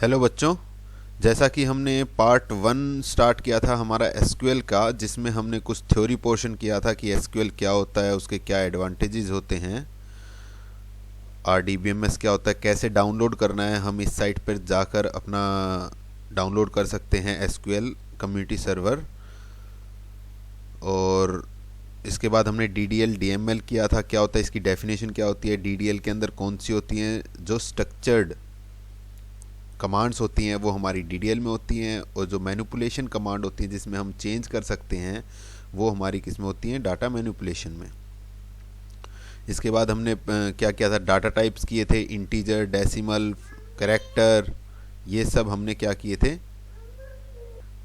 Hello बच्चों। जैसा कि हमने पार्ट 1 स्टार्ट किया था हमारा एसक्यूएल का, जिसमें हमने कुछ थ्योरी पोर्शन किया था कि एसक्यूएल क्या होता है, उसके क्या एडवांटेजेस होते हैं, आरडीबीएमएस क्या होता है, कैसे डाउनलोड करना है। हम इस साइट पर जाकर अपना डाउनलोड कर सकते हैं एसक्यूएल कम्युनिटी सर्वर। और इसके बाद हमने डीडीएल डीएमएल किया था, क्या होता है, इसकी डेफिनेशन क्या होती है, डीडीएल के अंदर कौन सी होती हैं जो स्ट्रक्चर्ड कमांड्स होती हैं वो हमारी डीडीएल में होती हैं, और जो मैनिपुलेशन कमांड होती है जिसमें हम चेंज कर सकते हैं वो हमारी किस में होती हैं, डाटा मैनिपुलेशन में। इसके बाद हमने क्या किया था, डाटा टाइप्स किए थे, इंटीजर, डेसिमल, कैरेक्टर, ये सब हमने क्या किए थे,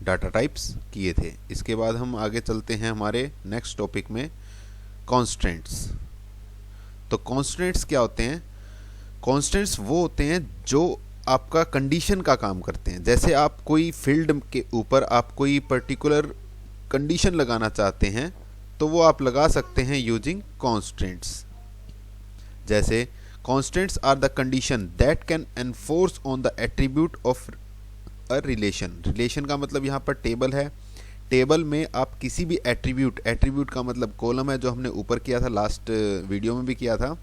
डाटा टाइप्स किए थे। इसके बाद हम आगे चलते हैं हमारे नेक्स्ट टॉपिक में, कॉन्स्टेंट्स। तो कॉन्स्टेंट्स क्या होते हैं? कॉन्स्टेंट्स वो होते हैं जो आपका कंडीशन का काम करते हैं। जैसे आप कोई फील्ड के ऊपर आप कोई पर्टिकुलर कंडीशन लगाना चाहते हैं तो वो आप लगा सकते हैं यूजिंग कॉन्स्टेंट्स। जैसे constants are the condition that can enforce on the attribute of a relation. Relation का मतलब यहाँ पर टेबल है। टेबल में आप किसी भी एट्रीब्यूट, एट्रीब्यूट का मतलब कॉलम है, जो हमने ऊपर किया था, लास्ट वीडियो में भी किया था।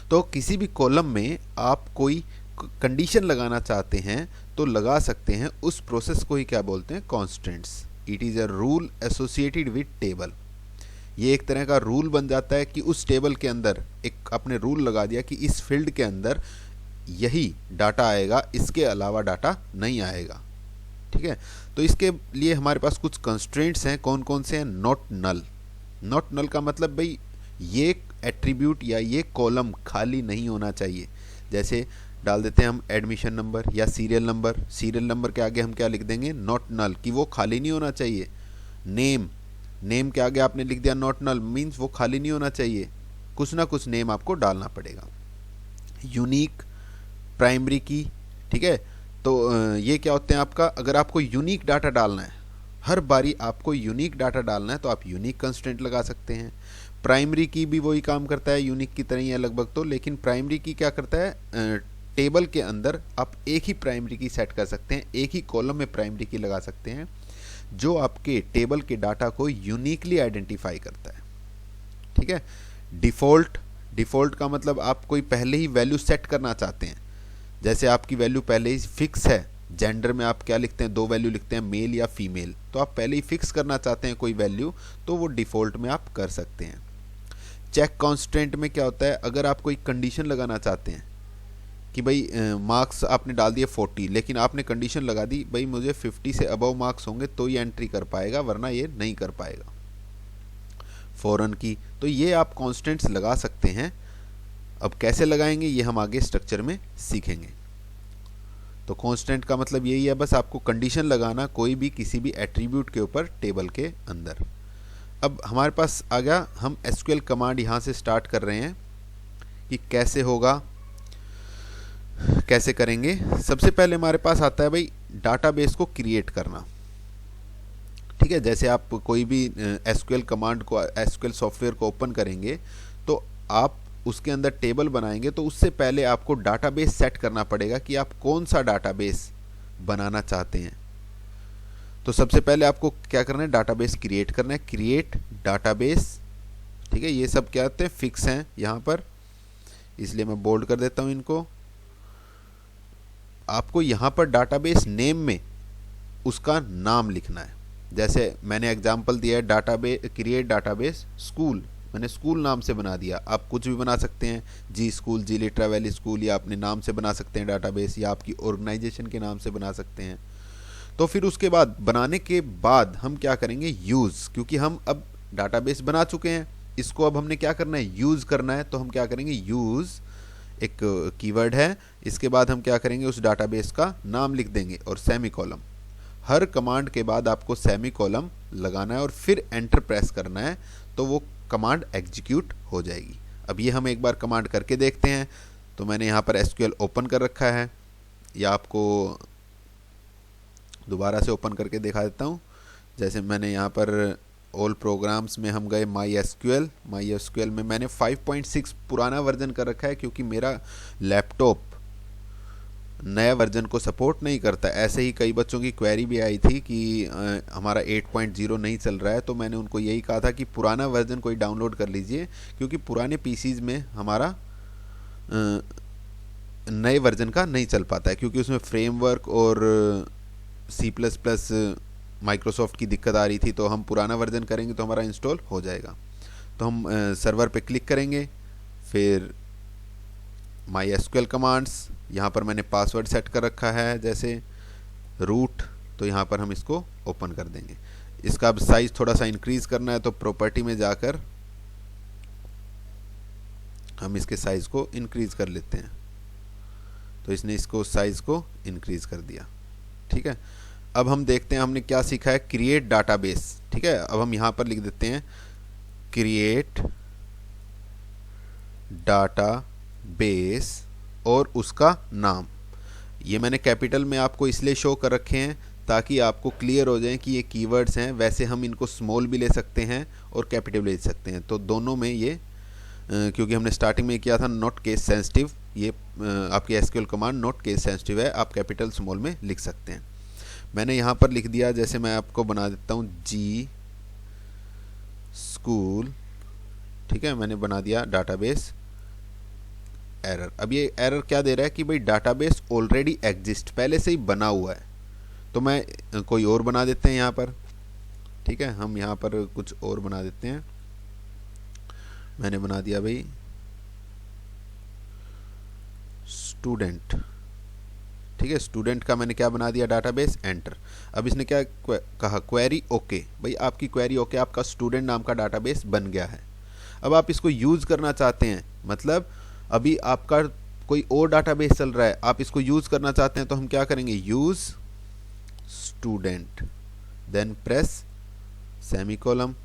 तो किसी भी कॉलम में आप कोई कंडीशन लगाना चाहते हैं तो लगा सकते हैं। उस प्रोसेस को ही क्या बोलते हैं, constants. It is a rule associated with table. ये एक तरह का रूल बन जाता है कि उस टेबल के अंदर एक आपने रूल लगा दिया कि इस फील्ड के अंदर यही डाटा आएगा, इसके अलावा डाटा नहीं आएगा। ठीक है, तो इसके लिए हमारे पास कुछ कंस्ट्रेंट्स हैं। कौन कौन से हैं? Not null. नॉट नल का मतलब भाई ये एट्रीब्यूट या ये कॉलम खाली नहीं होना चाहिए। जैसे डाल देते हैं हम एडमिशन नंबर या सीरियल नंबर। सीरियल नंबर के आगे हम क्या लिख देंगे, नॉट नल, कि वो खाली नहीं होना चाहिए। नेम, नेम के आगे आपने लिख दिया नॉट नल, मीन्स वो खाली नहीं होना चाहिए, कुछ ना कुछ नेम आपको डालना पड़ेगा। यूनिक, प्राइमरी की, ठीक है। तो ये क्या होते हैं आपका, अगर आपको यूनिक डाटा डालना है, हर बारी आपको यूनिक डाटा डालना है तो आप यूनिक कंस्ट्रेंट लगा सकते हैं। प्राइमरी की भी वही काम करता है, यूनिक की तरह ही है लगभग तो, लेकिन प्राइमरी की क्या करता है, टेबल के अंदर आप एक ही प्राइमरी की सेट कर सकते हैं, एक ही कॉलम में प्राइमरी की लगा सकते हैं जो आपके टेबल के डाटा को यूनिकली आइडेंटिफाई करता है। ठीक है। डिफ़ॉल्ट, डिफ़ॉल्ट का मतलब आप कोई पहले ही वैल्यू सेट करना चाहते हैं। जैसे आपकी वैल्यू पहले ही फिक्स है, जेंडर में आप क्या लिखते हैं, 2 वैल्यू लिखते हैं, मेल या फीमेल, तो आप पहले ही फिक्स करना चाहते हैं कोई वैल्यू, तो वो डिफ़ॉल्ट में आप कर सकते हैं। चेक कॉन्स्टेंट में क्या होता है, अगर आप कोई कंडीशन लगाना चाहते हैं कि भाई मार्क्स आपने डाल दिए 40, लेकिन आपने कंडीशन लगा दी भाई मुझे 50 से अबव मार्क्स होंगे तो ये एंट्री कर पाएगा, वरना ये नहीं कर पाएगा। फॉरन की, तो ये आप कॉन्स्टेंट्स लगा सकते हैं। अब कैसे लगाएंगे ये हम आगे स्ट्रक्चर में सीखेंगे। तो कांस्टेंट का मतलब यही है, बस आपको कंडीशन लगाना कोई भी किसी भी एट्रीब्यूट के ऊपर टेबल के अंदर। अब हमारे पास आ गया, हम एसक्यूएल कमांड यहाँ से स्टार्ट कर रहे हैं कि कैसे होगा, कैसे करेंगे। सबसे पहले हमारे पास आता है भाई डाटाबेस को क्रिएट करना। ठीक है, जैसे आप कोई भी एसक्यूएल कमांड को, एसक्यूएल सॉफ्टवेयर को ओपन करेंगे तो आप उसके अंदर टेबल बनाएंगे, तो उससे पहले आपको डाटाबेस सेट करना पड़ेगा कि आप कौन सा डाटाबेस बनाना चाहते हैं। तो सबसे पहले आपको क्या करना है, डाटाबेस क्रिएट करना है, क्रिएट डाटाबेस। ठीक है, ये सब क्या होते हैं, फिक्स हैं यहाँ पर, इसलिए मैं बोल्ड कर देता हूँ इनको। आपको यहाँ पर डाटाबेस नेम में उसका नाम लिखना है। जैसे मैंने एग्जांपल दिया है, डाटाबेस, क्रिएट डाटाबेस स्कूल, मैंने स्कूल नाम से बना दिया। आप कुछ भी बना सकते हैं, जी स्कूल, जी लिटरा वैली स्कूल, या अपने नाम से बना सकते हैं डाटाबेस, या आपकी ऑर्गेनाइजेशन के नाम से बना सकते हैं। तो फिर उसके बाद बनाने के बाद हम क्या करेंगे, यूज़, क्योंकि हम अब डाटाबेस बना चुके हैं, इसको अब हमने क्या करना है, यूज़ करना है। तो हम क्या करेंगे, यूज़ एक कीवर्ड है, इसके बाद हम क्या करेंगे, उस डाटाबेस का नाम लिख देंगे और सेमी कॉलम। हर कमांड के बाद आपको सेमी कॉलम लगाना है और फिर एंटर प्रेस करना है, तो वो कमांड एग्जीक्यूट हो जाएगी। अब ये हम एक बार कमांड करके देखते हैं। तो मैंने यहाँ पर एसक्यूएल ओपन कर रखा है, या आपको दोबारा से ओपन करके दिखा देता हूँ। जैसे मैंने यहाँ पर ऑल प्रोग्राम्स में हम गए, माई एसक्यूएल में मैंने 5.6 पुराना वर्जन कर रखा है, क्योंकि मेरा लैपटॉप नया वर्जन को सपोर्ट नहीं करता। ऐसे ही कई बच्चों की क्वेरी भी आई थी कि हमारा 8.0 नहीं चल रहा है, तो मैंने उनको यही कहा था कि पुराना वर्जन कोई डाउनलोड कर लीजिए, क्योंकि पुराने पीसीज में हमारा नए वर्जन का नहीं चल पाता है, क्योंकि उसमें फ्रेमवर्क और C++ माइक्रोसॉफ्ट की दिक्कत आ रही थी। तो हम पुराना वर्जन करेंगे तो हमारा इंस्टॉल हो जाएगा। तो हम सर्वर पे क्लिक करेंगे, फिर MySQL कमांड्स, यहाँ पर मैंने पासवर्ड सेट कर रखा है जैसे रूट, तो यहाँ पर हम इसको ओपन कर देंगे। इसका अब साइज़ थोड़ा सा इंक्रीज़ करना है, तो प्रॉपर्टी में जाकर हम इसके साइज़ को इंक्रीज़ कर लेते हैं। तो इसने इसको साइज़ को इंक्रीज़ कर दिया। ठीक है, अब हम देखते हैं हमने क्या सीखा है, क्रिएट डाटाबेस। ठीक है, अब हम यहाँ पर लिख देते हैं क्रिएट डाटाबेस और उसका नाम। ये मैंने कैपिटल में आपको इसलिए शो कर रखे हैं ताकि आपको क्लियर हो जाए कि ये कीवर्ड्स हैं। वैसे हम इनको स्मॉल भी ले सकते हैं और कैपिटल भी ले सकते हैं, तो दोनों में ये क्योंकि हमने स्टार्टिंग में किया था नॉट केस सेंसिटिव, ये आपकी SQL command not case sensitive है, आप कैपिटल स्मॉल में लिख सकते हैं। मैंने यहाँ पर लिख दिया, जैसे मैं आपको बना देता हूँ जी स्कूल। ठीक है, मैंने बना दिया डाटाबेस एरर। अब ये एरर क्या दे रहा है कि भाई डाटाबेस ऑलरेडी एग्जिस्ट, पहले से ही बना हुआ है। तो मैं कोई और बना देते हैं यहाँ पर। ठीक है, हम यहाँ पर कुछ और बना देते हैं। मैंने बना दिया भाई स्टूडेंट। ठीक है, स्टूडेंट का मैंने क्या बना दिया, डाटाबेस एंटर। अब इसने क्या कहा, क्वेरी ओके। भाई आपकी क्वेरी ओके, आपका स्टूडेंट नाम का डाटाबेस बन गया है। अब आप इसको यूज़ करना चाहते हैं, मतलब अभी आपका कोई और डाटाबेस चल रहा है, आप इसको यूज़ करना चाहते हैं, तो हम क्या करेंगे, use student then press semicolon.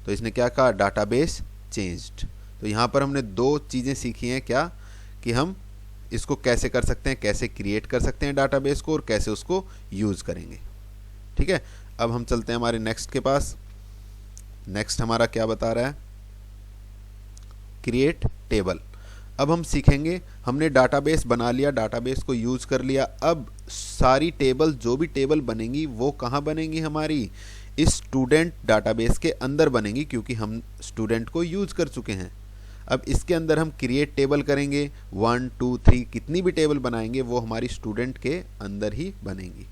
तो इसने क्या कहा, डाटाबेस चेंज्ड। तो यहाँ पर हमने दो चीज़ें सीखी हैं, क्या कि हम इसको कैसे कर सकते हैं, कैसे क्रिएट कर सकते हैं डाटाबेस को, और कैसे उसको यूज़ करेंगे। ठीक है, अब हम चलते हैं हमारे नेक्स्ट के पास। नेक्स्ट हमारा क्या बता रहा है, क्रिएट टेबल। अब हम सीखेंगे, हमने डाटाबेस बना लिया, डाटाबेस को यूज़ कर लिया। अब सारी टेबल, जो भी टेबल बनेंगी वो कहाँ बनेंगी, हमारी इस स्टूडेंट डाटाबेस के अंदर बनेंगी, क्योंकि हम स्टूडेंट को यूज़ कर चुके हैं। अब इसके अंदर हम क्रिएट टेबल करेंगे, 1 2 3 कितनी भी टेबल बनाएंगे वो हमारी स्टूडेंट के अंदर ही बनेंगी।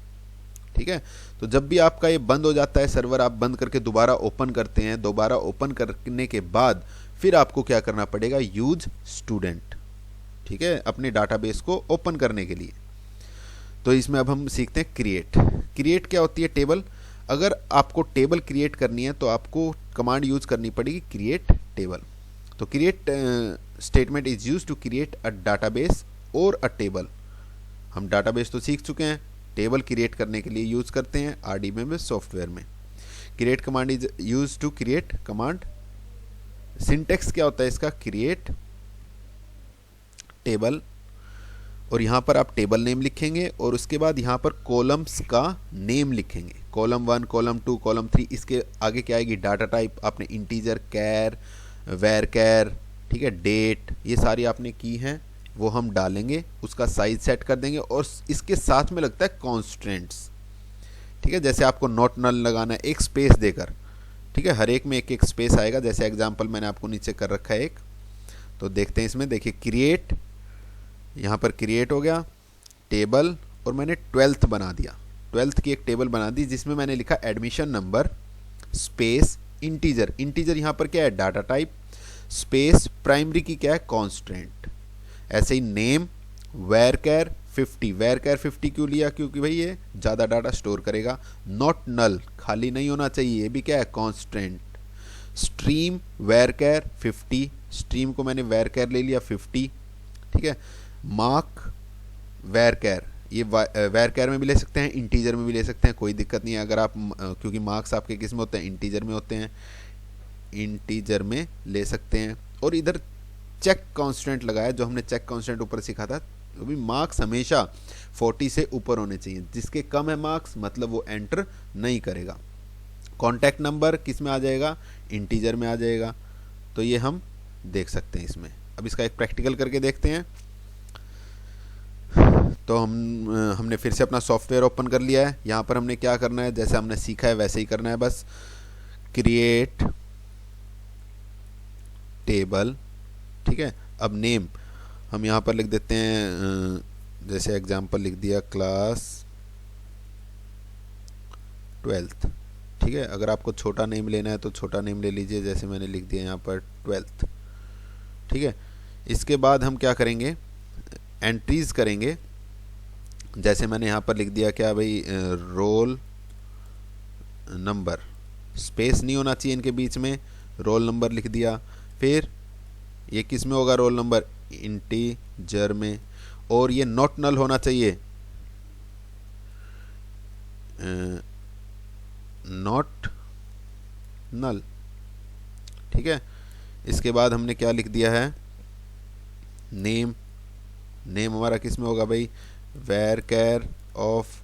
ठीक है, तो जब भी आपका ये बंद हो जाता है सर्वर, आप बंद करके दोबारा ओपन करते हैं, दोबारा ओपन करने के बाद फिर आपको क्या करना पड़ेगा, यूज स्टूडेंट। ठीक है, अपने डाटाबेस को ओपन करने के लिए। तो इसमें अब हम सीखते हैं क्रिएट। क्रिएट क्या होती है, टेबल। अगर आपको टेबल क्रिएट करनी है तो आपको कमांड यूज करनी पड़ेगी क्रिएट टेबल। तो create statement is use to create a database और अ टेबल। हम डाटाबेस तो सीख चुके हैं, टेबल क्रिएट करने के लिए यूज करते हैं RDBMS सॉफ्टवेयर में। Create command is use to create command. Syntax क्या होता है इसका, क्रिएट टेबल, और यहाँ पर आप टेबल नेम लिखेंगे और उसके बाद यहाँ पर कॉलम्स का नेम लिखेंगे, कॉलम 1 कॉलम 2 कॉलम 3। इसके आगे क्या आएगी, डाटा टाइप आपने इंटीजर, कैर, वेर कैर, ठीक है, डेट, ये सारी आपने की हैं, वो हम डालेंगे। उसका साइज सेट कर देंगे और इसके साथ में लगता है कॉन्स्टेंट्स। ठीक है, जैसे आपको नॉट नल लगाना है एक स्पेस देकर। ठीक है, हर एक में एक एक स्पेस आएगा, जैसे एग्जांपल मैंने आपको नीचे कर रखा है एक। तो देखते हैं इसमें, देखिए क्रिएट, यहाँ पर क्रिएट हो गया टेबल, और मैंने 12th बना दिया, 12th की एक टेबल बना दी जिसमें मैंने लिखा admission number space integer. Integer यहाँ पर क्या है, डाटा टाइप, स्पेस प्राइमरी की क्या है, कॉन्स्टेंट। ऐसे ही name varchar 50, varchar 50 क्यों लिया, क्योंकि भाई ये ज़्यादा डाटा स्टोर करेगा। नॉट नल, खाली नहीं होना चाहिए, ये भी क्या है, constant. Stream varchar 50, stream को मैंने वेर कैर ले लिया 50। ठीक है, मार्क वेर कैर, ये वेर कैर में भी ले सकते हैं, इंटीजर में भी ले सकते हैं, कोई दिक्कत नहीं है। अगर आप क्योंकि मार्क्स आपके किस में होते हैं, इंटीजर में होते हैं, इंटीजर में ले सकते हैं। और इधर चेक कांस्टेंट लगाया, जो हमने चेक कांस्टेंट ऊपर सीखा था, वो भी मार्क्स हमेशा 40 से ऊपर होने चाहिए। जिसके कम है मार्क्स मतलब वो एंटर नहीं करेगा। कॉन्टैक्ट नंबर किस में आ जाएगा, इंटीजर में आ जाएगा। तो ये हम देख सकते हैं इसमें। अब इसका एक प्रैक्टिकल करके देखते हैं। तो हमने फिर से अपना सॉफ्टवेयर ओपन कर लिया है। यहाँ पर हमने क्या करना है, जैसे हमने सीखा है वैसे ही करना है, बस क्रिएट टेबल। ठीक है, अब नेम हम यहाँ पर लिख देते हैं, जैसे एग्जांपल लिख दिया क्लास 12th। ठीक है, अगर आपको छोटा नेम लेना है तो छोटा नेम ले लीजिए, जैसे मैंने लिख दिया यहाँ पर 12th। ठीक है, इसके बाद हम क्या करेंगे, एंट्रीज करेंगे। जैसे मैंने यहाँ पर लिख दिया क्या भाई, रोल नंबर, स्पेस नहीं होना चाहिए इनके बीच में, रोल नंबर लिख दिया। फिर ये किस में होगा रोल नंबर, इंटीजर में, और ये नॉट नल होना चाहिए, नॉट नल। ठीक है, इसके बाद हमने क्या लिख दिया है, नेम। नेम हमारा किस में होगा भाई, वेर कैर ऑफ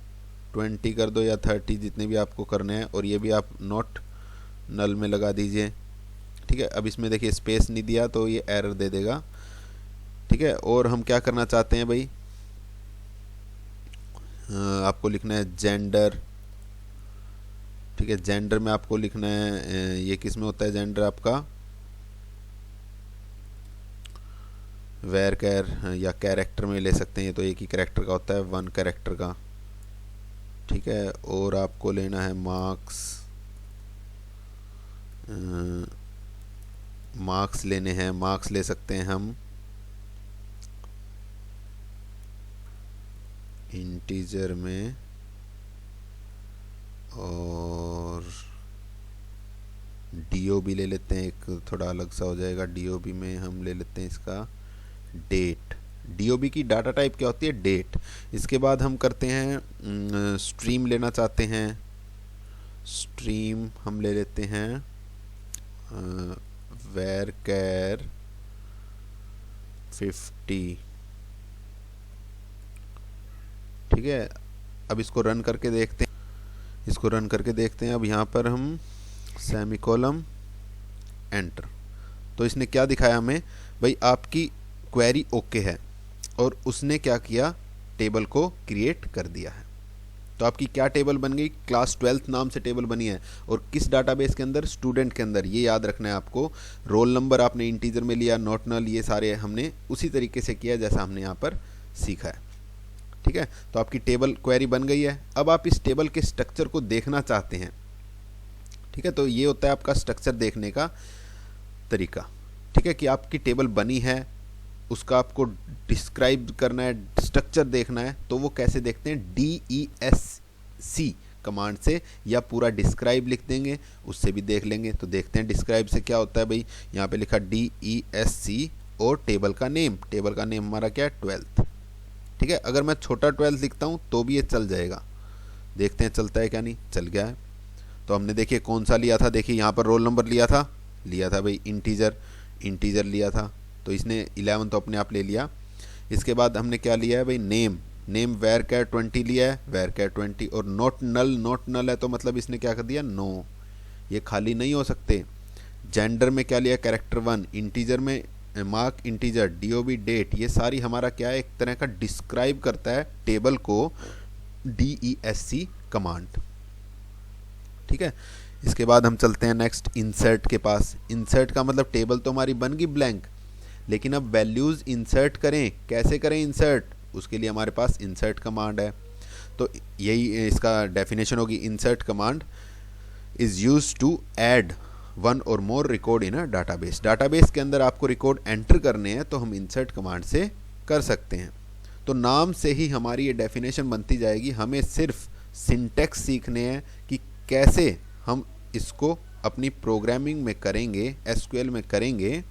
20 कर दो या 30, जितने भी आपको करने हैं, और ये भी आप नॉट नल में लगा दीजिए। ठीक है, अब इसमें देखिए स्पेस नहीं दिया तो ये एरर दे देगा। ठीक है, और हम क्या करना चाहते हैं भाई, आपको लिखना है जेंडर। ठीक है, जेंडर में आपको लिखना है, ये किस में होता है जेंडर आपका, वेर कैर या कैरेक्टर में ले सकते हैं, ये तो एक ही कैरेक्टर का होता है, 1 कैरेक्टर का। ठीक है, और आपको लेना है मार्क्स, मार्क्स लेने हैं, मार्क्स ले सकते हैं हम इंटीजर में, और डीओबी ले लेते हैं, एक थोड़ा अलग सा हो जाएगा, डीओबी में हम ले लेते हैं इसका डेट। डीओबी की डाटा टाइप क्या होती है, डेट। इसके बाद हम करते हैं स्ट्रीम लेना चाहते हैं, स्ट्रीम हम ले लेते हैं वेर कैर 50। ठीक है, अब इसको रन करके देखते हैं, इसको रन करके देखते हैं। अब यहाँ पर हम सेमीकोलम एंटर, तो इसने क्या दिखाया हमें भाई, आपकी क्वेरी ओके है, और उसने क्या किया, टेबल को क्रिएट कर दिया है। तो आपकी क्या टेबल बन गई, क्लास 12th नाम से टेबल बनी है, और किस डाटाबेस के अंदर, स्टूडेंट के अंदर। ये याद रखना है आपको, रोल नंबर आपने इंटीजर में लिया, नॉट नल, ये सारे हमने उसी तरीके से किया जैसा हमने यहाँ पर सीखा है। ठीक है, तो आपकी टेबल क्वेरी बन गई है। अब आप इस टेबल के स्ट्रक्चर को देखना चाहते हैं। ठीक है, तो ये होता है आपका स्ट्रक्चर देखने का तरीका। ठीक है, कि आपकी टेबल बनी है, उसका आपको डिस्क्राइब करना है, स्ट्रक्चर देखना है, तो वो कैसे देखते हैं, DESC कमांड से, या पूरा डिस्क्राइब लिख देंगे, उससे भी देख लेंगे। तो देखते हैं डिस्क्राइब से क्या होता है भाई, यहाँ पे लिखा DESC और टेबल का नेम, टेबल का नेम हमारा क्या है, 12th। ठीक है, अगर मैं छोटा 12 लिखता हूँ तो भी ये चल जाएगा, देखते हैं चलता है क्या, नहीं चल गया है। तो हमने देखिए कौन सा लिया था, देखिए यहाँ पर रोल नंबर लिया था भाई, इंटीजर लिया था, तो इसने 11 तो अपने आप ले लिया। इसके बाद हमने क्या लिया है भाई, नेम वेर कैर 20 लिया है, वेर कैर 20, और नॉट नल है, तो मतलब इसने क्या कर दिया, नो, ये खाली नहीं हो सकते। जेंडर में क्या लिया, कैरेक्टर 1, इंटीजर में मार्क इंटीजर, डीओबी डेट, ये सारी हमारा क्या है, एक तरह का डिस्क्राइब करता है टेबल को, DESC कमांड। ठीक है, इसके बाद हम चलते हैं नेक्स्ट इंसर्ट के पास। इंसर्ट का मतलब टेबल तो हमारी बन गई ब्लैंक, लेकिन अब वैल्यूज़ इंसर्ट करें, कैसे करें इंसर्ट, उसके लिए हमारे पास इंसर्ट कमांड है। तो यही इसका डेफिनेशन होगी, insert command is used to add 1 और more record in a database. Database के अंदर आपको रिकॉर्ड एंटर करने हैं तो हम इंसर्ट कमांड से कर सकते हैं। तो नाम से ही हमारी ये डेफिनेशन बनती जाएगी, हमें सिर्फ सिंटैक्स सीखने हैं कि कैसे हम इसको अपनी प्रोग्रामिंग में करेंगे, SQL में करेंगे,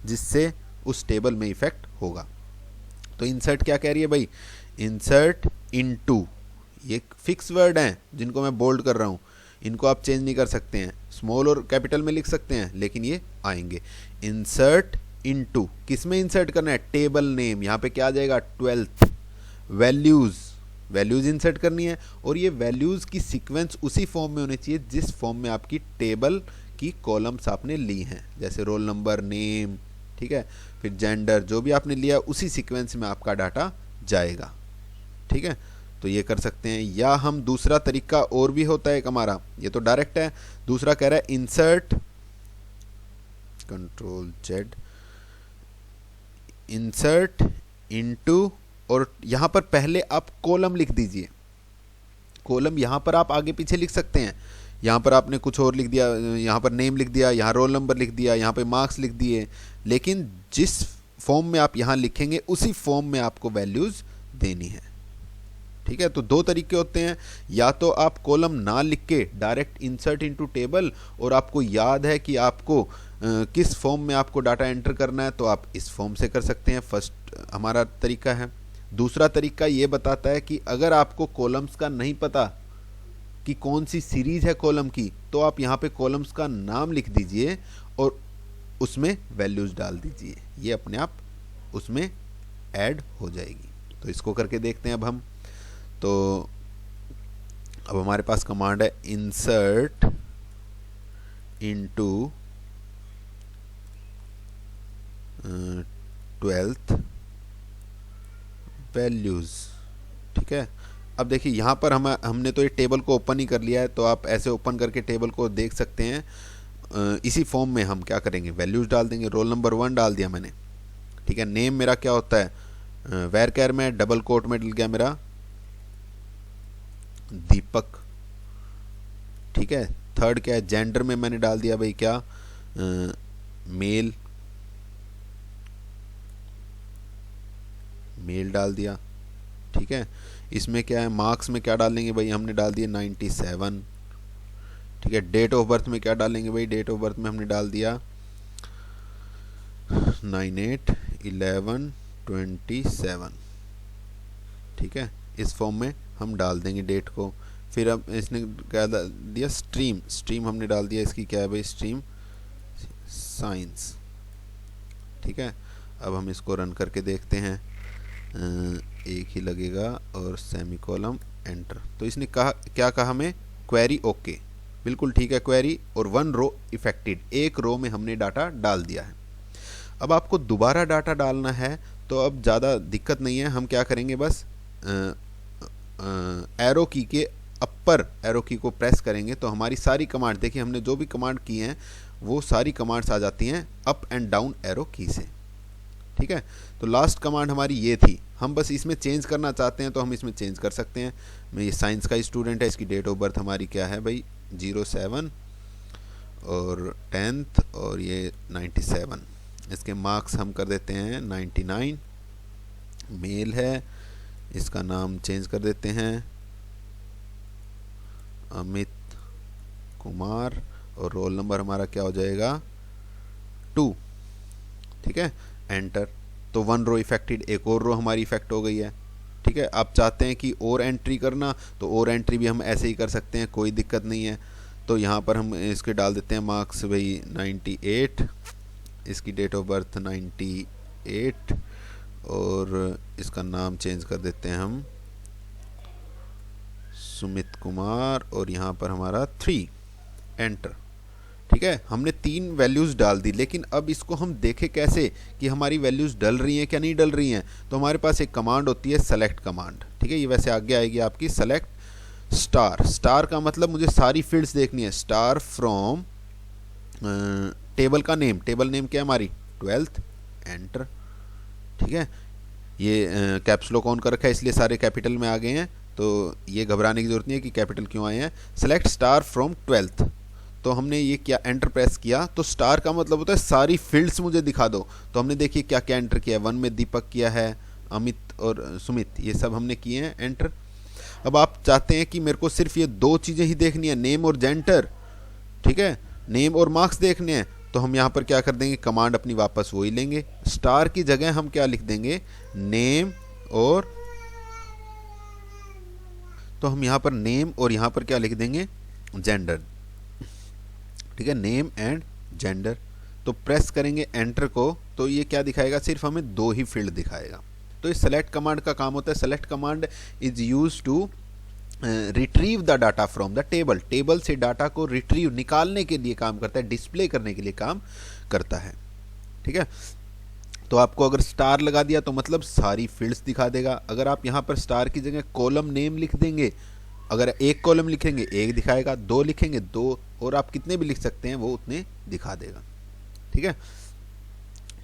जिससे उस टेबल में इफेक्ट होगा। तो इंसर्ट क्या कह रही है भाई, इंसर्ट इनटू, ये फिक्स वर्ड हैं जिनको मैं बोल्ड कर रहा हूँ, इनको आप चेंज नहीं कर सकते हैं, स्मॉल और कैपिटल में लिख सकते हैं, लेकिन ये आएंगे। इंसर्ट इनटू, किस में इंसर्ट करना है, टेबल नेम, यहाँ पे क्या आ जाएगा, 12th। वैल्यूज़ इंसर्ट करनी है, और ये वैल्यूज़ की सीक्वेंस उसी फॉर्म में होनी चाहिए जिस फॉर्म में आपकी टेबल की कॉलम्स आपने ली हैं, जैसे रोल नंबर, नेम, ठीक है, फिर जेंडर, जो भी आपने लिया उसी सीक्वेंस में आपका डाटा जाएगा। ठीक है, तो ये कर सकते हैं। या हम दूसरा तरीका और भी होता है एक हमारा, ये तो डायरेक्ट है, दूसरा कह रहा है insert, control Z, insert into, और यहां पर पहले आप कॉलम लिख दीजिए। कॉलम यहां पर आप आगे पीछे लिख सकते हैं, यहाँ पर आपने कुछ और लिख दिया, यहाँ पर नेम लिख दिया, यहाँ रोल नंबर लिख दिया, यहाँ पे मार्क्स लिख दिए, लेकिन जिस फॉर्म में आप यहाँ लिखेंगे उसी फॉर्म में आपको वैल्यूज़ देनी है। ठीक है, तो दो तरीके होते हैं, या तो आप कॉलम ना लिख के डायरेक्ट इंसर्ट इनटू टेबल, और आपको याद है कि आपको किस फॉर्म में आपको डाटा एंटर करना है, तो आप इस फॉर्म से कर सकते हैं। फर्स्ट हमारा तरीका है। दूसरा तरीका ये बताता है कि अगर आपको कॉलम्स का नहीं पता कि कौन सी सीरीज है कॉलम की, तो आप यहाँ पे कॉलम्स का नाम लिख दीजिए और उसमें वैल्यूज डाल दीजिए, ये अपने आप उसमें ऐड हो जाएगी। तो इसको करके देखते हैं अब हम। तो अब हमारे पास कमांड है इंसर्ट इनटू 12th वैल्यूज। ठीक है, अब देखिए यहाँ पर हमने तो ये टेबल को ओपन ही कर लिया है, तो आप ऐसे ओपन करके टेबल को देख सकते हैं। इसी फॉर्म में हम क्या करेंगे, वैल्यूज डाल देंगे। रोल नंबर 1 डाल दिया मैंने। ठीक है, नेम मेरा क्या होता है, वेर कैर में डबल कोट में डल गया मेरा दीपक। ठीक है, थर्ड क्या है, जेंडर में मैंने डाल दिया भाई क्या, मेल, मेल डाल दिया। ठीक है, इसमें क्या है, मार्क्स में क्या डालेंगे भाई, हमने डाल दिया 97। ठीक है, डेट ऑफ बर्थ में क्या डालेंगे भाई, डेट ऑफ बर्थ में हमने डाल दिया 98/11/27। ठीक है, इस फॉर्म में हम डाल देंगे डेट को। फिर अब इसने क्या दिया, स्ट्रीम, स्ट्रीम हमने डाल दिया, इसकी क्या है भाई, स्ट्रीम साइंस। ठीक है, अब हम इसको रन करके देखते हैं, एक ही लगेगा और सेमीकोलम एंटर। तो इसने कहा, क्या कहा हमें, क्वेरी ओके, बिल्कुल ठीक है क्वेरी, और 1 रो इफेक्टेड, एक रो में हमने डाटा डाल दिया है। अब आपको दोबारा डाटा डालना है, तो अब ज़्यादा दिक्कत नहीं है, हम क्या करेंगे, बस एरो की के अपर एरो की को प्रेस करेंगे तो हमारी सारी कमांड, देखिए हमने जो भी कमांड की हैं वो सारी कमांड्स आ जाती हैं अप एंड डाउन एरो की से। ठीक है, तो लास्ट कमांड हमारी ये थी, हम बस इसमें चेंज करना चाहते हैं तो हम इसमें चेंज कर सकते हैं। मैं ये साइंस का स्टूडेंट है, इसकी डेट ऑफ बर्थ हमारी क्या है भाई 07 और 10th और ये 97। इसके मार्क्स हम कर देते हैं 99। मेल है, इसका नाम चेंज कर देते हैं अमित कुमार, और रोल नंबर हमारा क्या हो जाएगा 2। ठीक है, एंटर। तो 1 रो इफेक्टेड, एक और रो हमारी इफेक्ट हो गई है। ठीक है, आप चाहते हैं कि और एंट्री करना, तो और एंट्री भी हम ऐसे ही कर सकते हैं, कोई दिक्कत नहीं है। तो यहाँ पर हम इसके डाल देते हैं मार्क्स भाई 98, इसकी डेट ऑफ बर्थ 98, और इसका नाम चेंज कर देते हैं हम सुमित कुमार, और यहाँ पर हमारा 3, एंटर। ठीक है, हमने 3 वैल्यूज़ डाल दी, लेकिन अब इसको हम देखें कैसे कि हमारी वैल्यूज़ डल रही हैं क्या नहीं डल रही हैं। तो हमारे पास एक कमांड होती है सेलेक्ट कमांड। ठीक है, ये वैसे आगे आएगी आपकी, सेलेक्ट स्टार। स्टार का मतलब मुझे सारी फील्ड्स देखनी है, स्टार फ्रॉम टेबल का नेम, टेबल नेम क्या है हमारी 12th, एंटर। ठीक है, ये कैप्स लॉक ऑन कर रखा है इसलिए सारे कैपिटल में आ गए हैं, तो ये घबराने की जरूरत नहीं है कि कैपिटल क्यों आए हैं। सेलेक्ट स्टार फ्रॉम 12th, तो हमने ये क्या एंटर प्रेस किया, तो स्टार का मतलब होता है सारी फील्ड्स मुझे दिखा दो। तो हमने देखिए क्या क्या एंटर किया है, 1 में दीपक किया है, अमित और सुमित, ये सब हमने किए हैं, एंटर। अब आप चाहते हैं कि मेरे को सिर्फ ये 2 चीज़ें ही देखनी है, नेम और जेंडर। ठीक है, नेम और मार्क्स देखने हैं, तो हम यहाँ पर क्या कर देंगे, कमांड अपनी वापस वही लेंगे, स्टार की जगह हम क्या लिख देंगे, नेम, और तो हम यहाँ पर नेम और यहाँ पर क्या लिख देंगे, जेंडर। ठीक है, नेम एंड जेंडर। तो प्रेस करेंगे एंटर को, तो ये क्या दिखाएगा, सिर्फ हमें 2 ही फील्ड दिखाएगा। तो इस सेलेक्ट कमांड का काम होता है, select command is use to retrieve the data from the table. Table से डाटा को रिट्रीव, निकालने के लिए काम करता है, डिस्प्ले करने के लिए काम करता है। ठीक है, तो आपको अगर स्टार लगा दिया तो मतलब सारी फील्ड्स दिखा देगा। अगर आप यहाँ पर स्टार की जगह कॉलम नेम लिख देंगे, अगर एक कॉलम लिखेंगे एक दिखाएगा, दो लिखेंगे दो, और आप कितने भी लिख सकते हैं वो उतने दिखा देगा। ठीक है,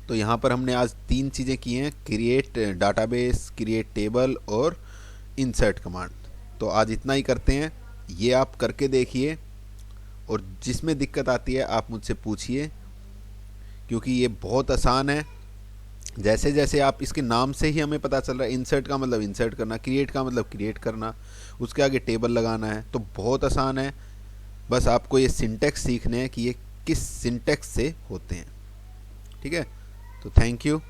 तो यहाँ पर हमने आज 3 चीज़ें की हैं, क्रिएट डाटाबेस, क्रिएट टेबल और इंसर्ट कमांड। तो आज इतना ही करते हैं, ये आप करके देखिए, और जिसमें दिक्कत आती है आप मुझसे पूछिए, क्योंकि ये बहुत आसान है। जैसे जैसे आप इसके नाम से ही हमें पता चल रहा है, इंसर्ट का मतलब इंसर्ट करना, क्रिएट का मतलब क्रिएट करना, उसके आगे टेबल लगाना है, तो बहुत आसान है। बस आपको ये सिंटेक्स सीखने हैं कि ये किस सिंटेक्स से होते हैं। ठीक है, तो थैंक यू।